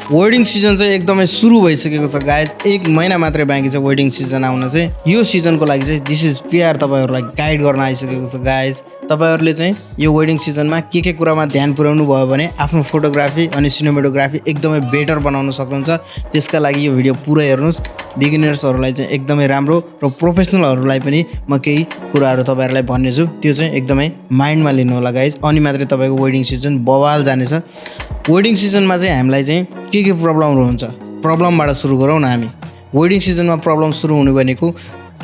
Wedding season चाहिँ एकदमै सुरु भइसकेको छ गाइज। 1 महिना मात्रै बाँकी छ वेडिङ सिजन आउन चाहिँ। यो सिजनको लागि चाहिँ दिस इज पिआर तपाईँहरूलाई गाइड गर्न आइसकेको छ गाइज। तपाईँहरूले चाहिँ यो वेडिङ सिजनमा के कुरामा ध्यान पुर्याउनु भयो भने आफ्नो फोटोग्राफी अनि सिनेमेटोग्राफी एकदमै बेटर बनाउन सक्नुहुन्छ। त्यसका लागि यो भिडियो पुरै हेर्नुहोस्। बिगिनर्सहरूलाई चाहिँ एकदमै राम्रो र प्रोफेसनलहरूलाई पनि म केही कुराहरू तपाईँहरूलाई भन्नेछु, त्यो चाहिँ एकदमै माइन्डमा लिनु होला गाइज। अनि मात्रै तपाईँको वेडिङ सिजन बवाल जानेछ। वेडिङ सिजनमा चाहिँ हामीलाई चाहिँ के प्रब्लमहरू हुन्छ, प्रब्लमबाट सुरु गरौँ न हामी। वेडिङ सिजनमा प्रब्लम सुरु हुनु भनेको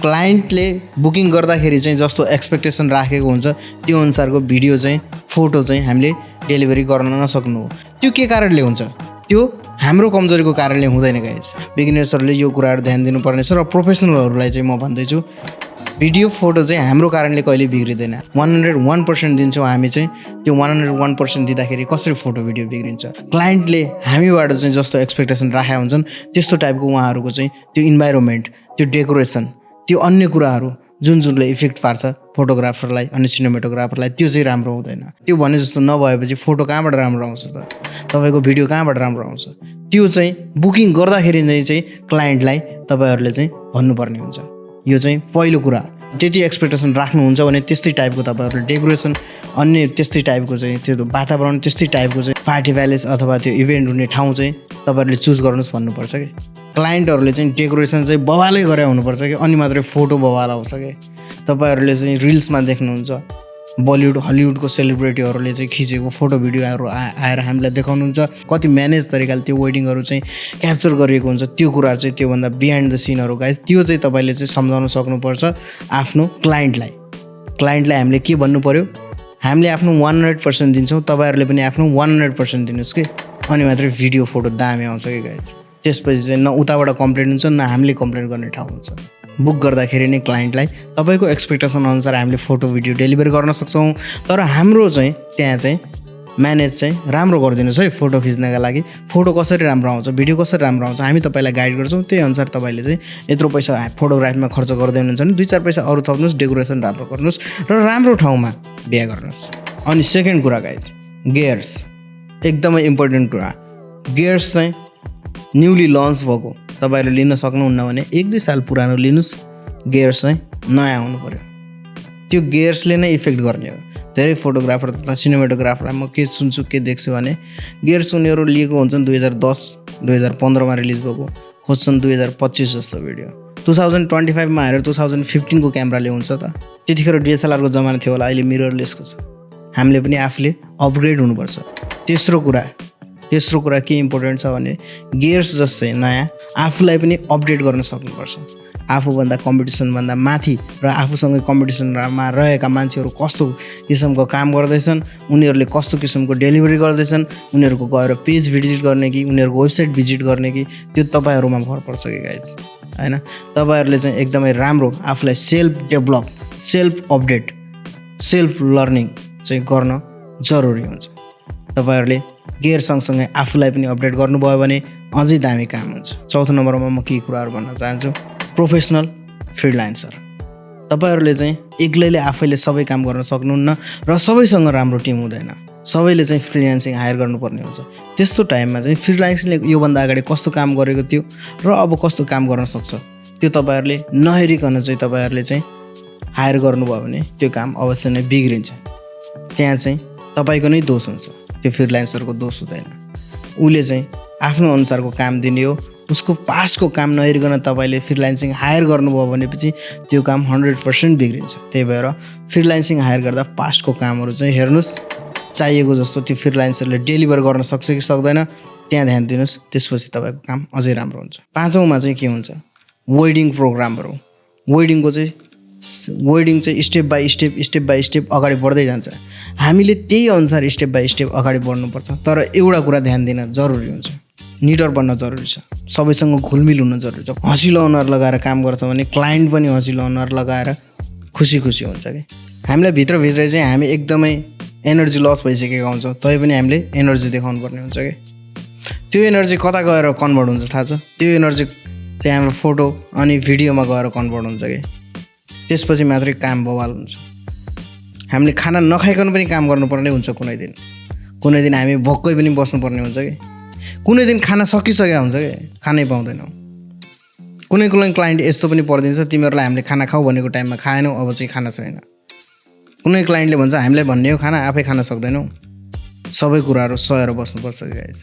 क्लाइन्टले बुकिङ गर्दाखेरि चाहिँ जस्तो एक्सपेक्टेसन राखेको हुन्छ त्यो अनुसारको भिडियो चाहिँ फोटो चाहिँ हामीले डेलिभरी गर्न नसक्नु हो। त्यो के कारणले हुन्छ? त्यो हाम्रो कमजोरीको कारणले हुँदैन गाइज। बिगिनर्सहरूले यो कुराहरू ध्यान दिनुपर्ने छ र प्रोफेसनलहरूलाई चाहिँ म भन्दैछु भिडियो फोटो चाहिँ हाम्रो कारणले कहिले बिग्रिँदैन। 101% दिन्छौँ हामी चाहिँ। त्यो 101% दिँदाखेरि कसरी फोटो भिडियो बिग्रिन्छ? क्लाइन्टले हामीबाट चाहिँ जस्तो एक्सपेक्टेसन राखेका हुन्छन् त्यस्तो टाइपको उहाँहरूको चाहिँ त्यो इन्भाइरोमेन्ट, त्यो डेकोरेसन, त्यो अन्य कुराहरू जुनले इफेक्ट पार्छ फोटोग्राफरलाई अनि सिनेमेटोग्राफरलाई, त्यो चाहिँ राम्रो हुँदैन। त्यो भने जस्तो नभएपछि फोटो कहाँबाट राम्रो आउँछ त? तपाईँको भिडियो कहाँबाट राम्रो आउँछ? त्यो चाहिँ बुकिङ गर्दाखेरि नै चाहिँ क्लाइन्टलाई तपाईँहरूले चाहिँ भन्नुपर्ने हुन्छ। यो चाहिँ पहिलो कुरा। त्यति एक्सपेक्टेसन राख्नुहुन्छ भने त्यस्तै टाइपको तपाईँहरूले डेकोरेसन अन्य त्यस्तै टाइपको चाहिँ त्यो वातावरण त्यस्तै टाइपको चाहिँ पार्टी प्यालेस अथवा त्यो इभेन्ट हुने ठाउँ चाहिँ तपाईँहरूले चुज गर्नुहोस् भन्नुपर्छ कि। क्लाइन्टहरूले चाहिँ डेकोरेसन चाहिँ बवालै गरे हुनुपर्छ कि, अनि मात्रै फोटो बवाल आउँछ कि। तपाईँहरूले चाहिँ रिल्समा देख्नुहुन्छ बलिउड हलिउडको सेलिब्रिटीहरूले चाहिँ खिचेको फोटो भिडियोहरू आएर हामीलाई देखाउनुहुन्छ कति म्यानेज तरिकाले त्यो वेडिङहरू चाहिँ क्याप्चर गरिएको हुन्छ। त्यो कुरा चाहिँ त्योभन्दा बिहाइन्ड द सिनहरू गाइज, त्यो चाहिँ तपाईँले चाहिँ सम्झाउन सक्नुपर्छ आफ्नो क्लाइन्टलाई। क्लाइन्टलाई हामीले के भन्नु पऱ्यो? हामीले आफ्नो 100% दिन्छौँ, तपाईँहरूले पनि आफ्नो 100% दिनुहोस् कि, अनि मात्रै भिडियो फोटो दामी आउँछ कि गाइज। त्यसपछि चाहिँ न उताबाट कम्प्लेन हुन्छ न हामीले कम्प्लेन गर्ने ठाउँ हुन्छ। बुक गर्दाखेरि नै क्लाइन्टलाई तपाईँको एक्सपेक्टेसन अनुसार हामीले फोटो भिडियो डेलिभरी गर्न सक्छौँ, तर हाम्रो चाहिँ त्यहाँ चाहिँ म्यानेज चाहिँ राम्रो गरिदिनुहोस् है। फोटो खिच्नका लागि फोटो कसरी राम्रो आउँछ, भिडियो कसरी राम्रो आउँछ हामी तपाईँलाई गाइड गर्छौँ। त्यही अनुसार तपाईँले चाहिँ यत्रो पैसा फोटोग्राफीमा खर्च गर्दै हुनुहुन्छ भने 2-4 पैसा अरू थप्नुहोस्, डेकोरेसन राम्रो गर्नुहोस् र राम्रो ठाउँमा बिहा गर्नुहोस्। अनि सेकेन्ड कुरा गाइज, गियर्स एकदमै इम्पोर्टेन्ट कुरा। गियर्स चाहिँ न्युली लन्च भएको तपाईँहरूले लिन सक्नुहुन्न भने 1-2 साल पुरानो लिनुहोस्। गियर्स चाहिँ नयाँ हुनु पऱ्यो। त्यो गियर्सले नै इफेक्ट गर्ने हो। धेरै फोटोग्राफर तथा सिनेमेटोग्राफरलाई म के सुन्छु के देख्छु भने गियर्स उनीहरू लिएको हुन्छन् 2010-2015मा रिलिज भएको, खोज्छन् 2025 जस्तो भिडियो। 2025मा आएर 2015को क्यामेराले हुन्छ त? त्यतिखेर डिएसएलआरको जमाना थियो होला, अहिले मिररलेसको छ। हामीले पनि आफूले अपग्रेड हुनुपर्छ। तेस्रो कुरा के इम्पोर्टेन्ट छ भने गियर्स जस्तै नयाँ आफूलाई पनि अपडेट गर्न सक्नुपर्छ। आफूभन्दा कम्पिटिसनभन्दा माथि र आफूसँगै कम्पिटिसनमा रहेका मान्छेहरू कस्तो किसिमको काम गर्दैछन्, उनीहरूले कस्तो किसिमको डेलिभरी गर्दैछन्, उनीहरूको गएर पेज भिजिट गर्ने कि उनीहरूको वेबसाइट भिजिट गर्ने कि, त्यो तपाईँहरूमा भर पर्छ कि गाइज, होइन? तपाईँहरूले चाहिँ एकदमै राम्रो आफूलाई self develop, self update, self learning चाहिँ गर्न जरुरी हुन्छ। तपाईँहरूले गियर सँगसँगै आफूलाई पनि अपडेट गर्नुभयो भने अझै दामी काम हुन्छ। चौथो नम्बरमा म के कुराहरू भन्न चाहन्छु, प्रोफेसनल फ्रिलान्सर। तपाईँहरूले चाहिँ एक्लैले आफैले सबै काम गर्न सक्नुहुन्न र सबैसँग राम्रो टिम हुँदैन। सबैले चाहिँ फ्रिलान्सिङ हायर गर्नुपर्ने हुन्छ। त्यस्तो टाइममा चाहिँ फ्रिलान्सिङले योभन्दा अगाडि कस्तो काम गरेको थियो र अब कस्तो काम गर्न सक्छ त्यो तपाईँहरूले नहेरिकन चाहिँ तपाईँहरूले चाहिँ हायर गर्नुभयो भने त्यो काम अवश्य नै बिग्रिन्छ। त्यहाँ चाहिँ तपाईँको नै दोष हुन्छ, त्यो फ्रिलान्सरको दोष हुँदैन। उसले चाहिँ आफ्नो अनुसारको काम दिने हो। उसको पास्टको काम नहेरिकन तपाईँले फ्रिलान्सिङ हायर गर्नुभयो भनेपछि त्यो काम 100% बिग्रिन्छ। त्यही भएर फ्रिलान्सिङ हायर गर्दा पास्टको कामहरू चाहिँ हेर्नुहोस्, चाहिएको जस्तो त्यो फ्रिलान्सरले डेलिभर गर्न सक्छ कि सक्दैन त्यहाँ ध्यान दिनुहोस्। त्यसपछि तपाईँको काम अझै राम्रो हुन्छ। 5औँमा चाहिँ के हुन्छ, वेडिङ प्रोग्रामहरू। वेडिङ चाहिँ स्टेप बाई स्टेप अगाडि बढ्दै जान्छ। हामीले त्यही अनुसार स्टेप बाई स्टेप अगाडि बढ्नुपर्छ। तर एउटा कुरा ध्यान दिन जरुरी हुन्छ, निडर बन्न जरुरी छ, सबैसँग घुलमिल हुन जरुरी छ। हँसिलो अनुहार लगाएर काम गर्छ भने क्लाइन्ट पनि हँसिलो अनुहार लगाएर खुसी हुन्छ कि। हामीलाई भित्रभित्रै चाहिँ हामी एकदमै एनर्जी लस भइसकेको हुन्छ, तैपनि हामीले एनर्जी देखाउनु पर्ने हुन्छ कि। त्यो एनर्जी कता गएर कन्भर्ट हुन्छ थाहा छ? त्यो एनर्जी चाहिँ हाम्रो फोटो अनि भिडियोमा गएर कन्भर्ट हुन्छ कि। त्यसपछि मात्रै काम बवाल हुन्छ। हामीले खाना नखाइकन पनि काम गर्नुपर्ने हुन्छ। कुनै दिन हामी भोकै पनि बस्नुपर्ने हुन्छ कि। कुनै दिन खाना सकिसकेको हुन्छ कि खानै पाउँदैनौ। कुनै क्लाइन्ट यस्तो पनि पर्दिन्छ तिमीहरूलाई हामीले खाना खाऊ भनेको टाइममा खाएनौ, अब चाहिँ खाना छैन। कुनै क्लाइन्टले भन्छ हामीलाई भन्ने हो खाना, आफै खान सक्दैनौ। सबै कुराहरू सहेर बस्नुपर्छ गाइज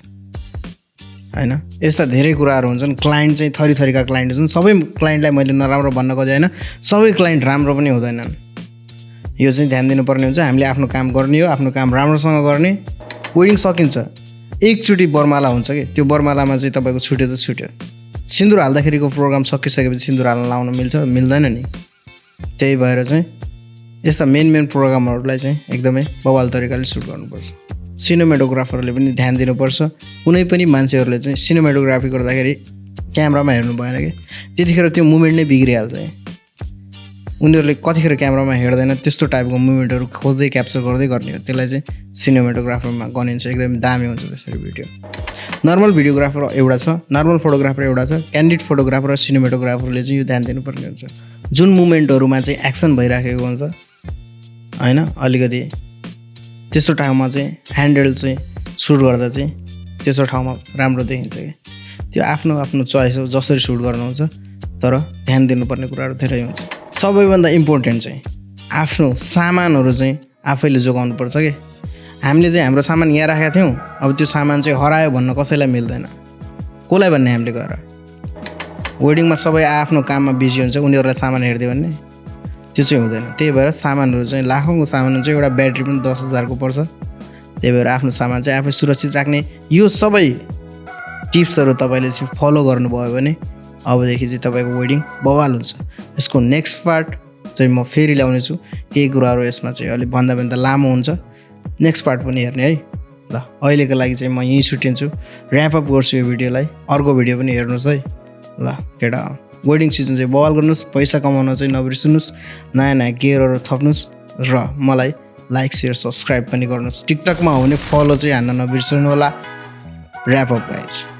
हैन। यस्ता धेरै कुराहरू हुन्छन्। क्लाइन्ट चाहिँ थरी थरीका क्लाइन्ट हुन्छन्। सबै क्लाइन्टलाई मैले नराम्रो भन्न खोजेन, सबै क्लाइन्ट राम्रो पनि हुँदैनन्। यो चाहिँ ध्यान दिनुपर्ने हुन्छ। हामीले आफ्नो काम गर्ने हो, आफ्नो काम राम्रोसँग गर्ने। वेडिङ सकिन्छ, एकचोटि बरमाला हुन्छ कि त्यो बरमालामा चाहिँ तपाईँको छुट्यो त छुट्यो। सिन्दुर हाल्दाखेरिको प्रोग्राम सकिसकेपछि सिन्दुर हाल्न लाउन मिल्छ मिल्दैन नि। त्यही भएर चाहिँ यस्ता मेन प्रोग्रामहरूलाई चाहिँ एकदमै बवाल तरिकाले सुट गर्नुपर्छ। सिनेमेटोग्राफरले पनि ध्यान दिनुपर्छ। कुनै पनि मान्छेहरूले चाहिँ सिनेमेटोग्राफी गर्दाखेरि क्यामेरामा हेर्नु भएन कि त्यतिखेर त्यो मुभमेन्ट नै बिग्रिहाल्छ। उनीहरूले कतिखेर क्यामेरामा हेर्दैन, त्यस्तो टाइपको मुभमेन्टहरू खोज्दै क्याप्चर गर्दै गर्ने हो। त्यसलाई चाहिँ सिनेमेटोग्राफरमा गनिन्छ। एकदम दामी हुन्छ त्यसरी भिडियो। नर्मल भिडियोग्राफर एउटा छ, नर्मल फोटोग्राफर एउटा छ। क्यान्डिड फोटोग्राफर र सिनेमेटोग्राफरले चाहिँ यो ध्यान दिनुपर्ने हुन्छ। जुन मुभमेन्टहरूमा चाहिँ एक्सन भइराखेको हुन्छ हैन, अलिकति त्यस्तो ठाउँमा चाहिँ ह्यान्डल चाहिँ सुट गर्दा चाहिँ त्यस्तो ठाउँमा राम्रो देखिन्छ कि। त्यो आफ्नो आफ्नो चोइस हो जसरी सुट गर्नुहुन्छ, तर ध्यान दिनुपर्ने कुराहरू धेरै हुन्छ। सबैभन्दा इम्पोर्टेन्ट चाहिँ आफ्नो सामानहरू चाहिँ आफैले जोगाउनुपर्छ कि। हामीले चाहिँ हाम्रो सामान यहाँ राखेका थियौँ, अब त्यो सामान चाहिँ हरायो भन्न कसैलाई मिल्दैन। कसलाई भन्ने हामीले गएर वेडिङमा सबै आफ्नो काममा बिजी हुन्छ, उनीहरूलाई सामान हेरिदियो भने त्यो चाहिँ हुँदैन। त्यही भएर सामानहरू चाहिँ लाखौँको सामान हुन्छ, एउटा ब्याट्री पनि 10,000को पर्छ। त्यही भएर आफ्नो सामान चाहिँ आफै सुरक्षित राख्ने यो सबै टिप्सहरू तपाईँले चाहिँ फलो गर्नुभयो भने अबदेखि चाहिँ तपाईँको वेडिङ बवाल हुन्छ। यसको नेक्स्ट पार्ट चाहिँ म फेरि ल्याउनेछु। केही कुराहरू यसमा चाहिँ अलिक भन्दा लामो हुन्छ, नेक्स्ट पार्ट पनि हेर्ने है। ल अहिलेको लागि चाहिँ म यहीँ छुट्टिन्छु, ऱ्यापअप गर्छु यो भिडियोलाई। अर्को भिडियो पनि हेर्नुहोस् है। ल केटा, वेडिङ सिजन चाहिँ बवाल गर्नुहोस्, पैसा कमाउन चाहिँ नबिर्सिनुहोस्, नयाँ गेयरहरू थप्नुहोस् र मलाई लाइक सेयर सब्सक्राइब पनि गर्नुहोस्। टिकटकमा हो भने फलो चाहिँ हान्न नबिर्सनु होला। Wrap up guys.